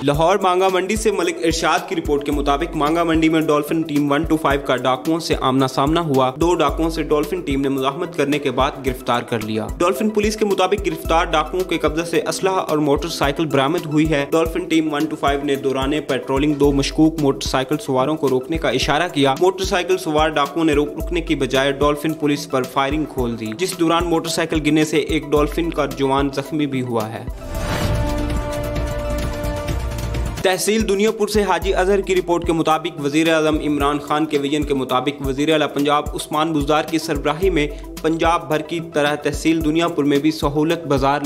लाहौर मांगा मंडी से मलिक इरशाद की रिपोर्ट के मुताबिक मांगा मंडी में डॉल्फिन टीम 1 to 5 का डाकुओं से आमना सामना हुआ। 2 डाकुओं से डॉल्फिन टीम ने मुजाहमत करने के बाद गिरफ्तार कर लिया। डॉल्फिन पुलिस के मुताबिक गिरफ्तार डाकुओं के कब्जे से असलहा और मोटरसाइकिल बरामद हुई है। डॉल्फिन टीम 1 to 5 ने दौरान पेट्रोलिंग 2 मशकूक मोटरसाइकिल सवारों को रोकने का इशारा किया। मोटरसाइकिल सवार डाकुओं ने रुकने की बजाय डॉल्फिन पुलिस पर फायरिंग खोल दी, जिस दौरान मोटरसाइकिल गिरने से एक डॉल्फिन का जवान जख्मी भी हुआ है। तहसील दुनियापुर से हाजी अजहर की रिपोर्ट के मुताबिक वज़ीर आज़म इमरान खान के विजन के मुताबिक वज़ीर आला पंजाब उस्मान बुज़दार की सरबराही में पंजाब भर की तरह तहसील दुनियापुर में भी सहूलत बाजार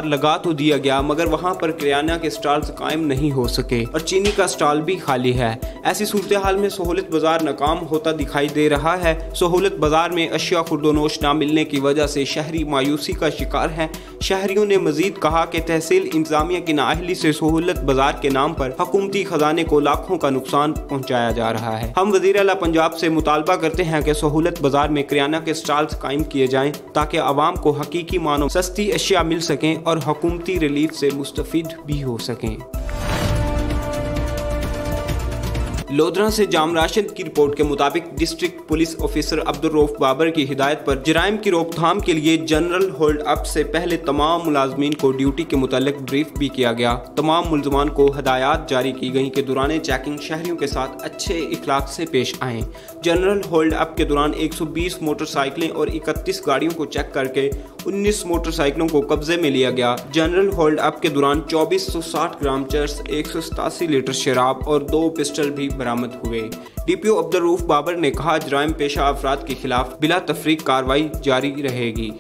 लगा तो दिया गया, मगर वहां पर किराना के स्टॉल्स कायम नहीं हो सके और चीनी का स्टॉल भी खाली है। ऐसी सूरत हाल में सहूलत बाजार नाकाम होता दिखाई दे रहा है। सहूलत बाजार में अशिया खुर्दोनोश न मिलने की वजह से शहरी मायूसी का शिकार हैं। शहरियों ने मजीद कहा कि तहसील इंतजामिया की नाअहली से सहूलत बाजार के नाम पर हुकूमती खजाने को लाखों का नुकसान पहुँचाया जा रहा है। हम वज़ीर आला पंजाब से मुतालबा करते हैं कि सहूलत बाजार में किराना के स्टॉल्स कायम किए जाएं ताकि आवाम को हकीकी मानों सस्ती अशिया मिल सकें और हुकूमती रिलीफ से मुस्तफीद भी हो सकें। लोधरा से जाम राशिद की रिपोर्ट के मुताबिक district police officer Abdul Rauf Babar की हिदायत पर जराइम की रोकथाम के लिए जनरल होल्ड अप से पहले तमाम मुलाजमीन को ड्यूटी के मुतालिक ब्रीफ भी किया गया। तमाम मुलजमान को हदायत जारी की गई कि दौरान चेकिंग शहरियों के साथ अच्छे इखलाक से पेश आएँ। जनरल होल्ड अप के दौरान 120 मोटरसाइकिलें और 31 गाड़ियों को चेक करके 19 मोटरसाइकिलों को कब्जे में लिया गया। जनरल होल्ड अप के दौरान 2460 ग्राम चर्स, 187 लीटर शराब और 2 पिस्टल भी बरामद हुए। डीपीओ अब्दुल रऊफ बाबर ने कहा, जराइम पेशा अफराद के खिलाफ बिला तफरीक कार्रवाई जारी रहेगी।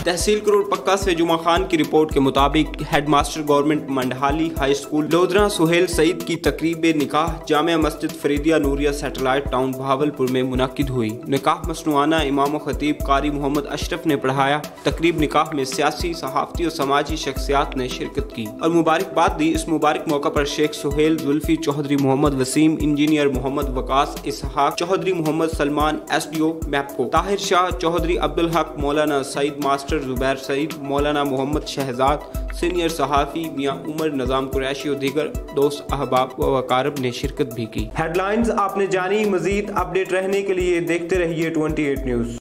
तहसील करोड़ पक्का से जुमा खान की रिपोर्ट के मुताबिक headmaster government Mandhali high school Lodhra Suhail Saeed की तकरीब निकाह जामिया मस्जिद फरीदिया नूरिया सैटेलाइट टाउन बहावलपुर में मुनक्किद हुई। निकाह मसनूआना इमाम खतीब कारी मोहम्मद अशरफ ने पढ़ाया। तकरीब निकाह में सियासी, सहाफती और समाजी शख्सियात ने शिरकत की और मुबारकबाद दी। इस मुबारक मौका पर शेख सुहेल, जुल्फी चौधरी, मोहम्मद वसीम, इंजीनियर मोहम्मद वकास, इसहाक चौधरी, मोहम्मद सलमान, SDO मैपको, ताहिर शाह चौधरी, अब्दुल हक, मौलाना सईद, मास्टर जुबैर सईद, मौलाना मोहम्मद शहजाद, सीनियर सहाफ़ी मियां उमर, निज़ाम कुरैशी और दीगर दोस्त अहबाब व अकारब ने शिरकत भी की। हेडलाइंस आपने जानी। मजीद अपडेट रहने के लिए देखते रहिए 28 न्यूज़।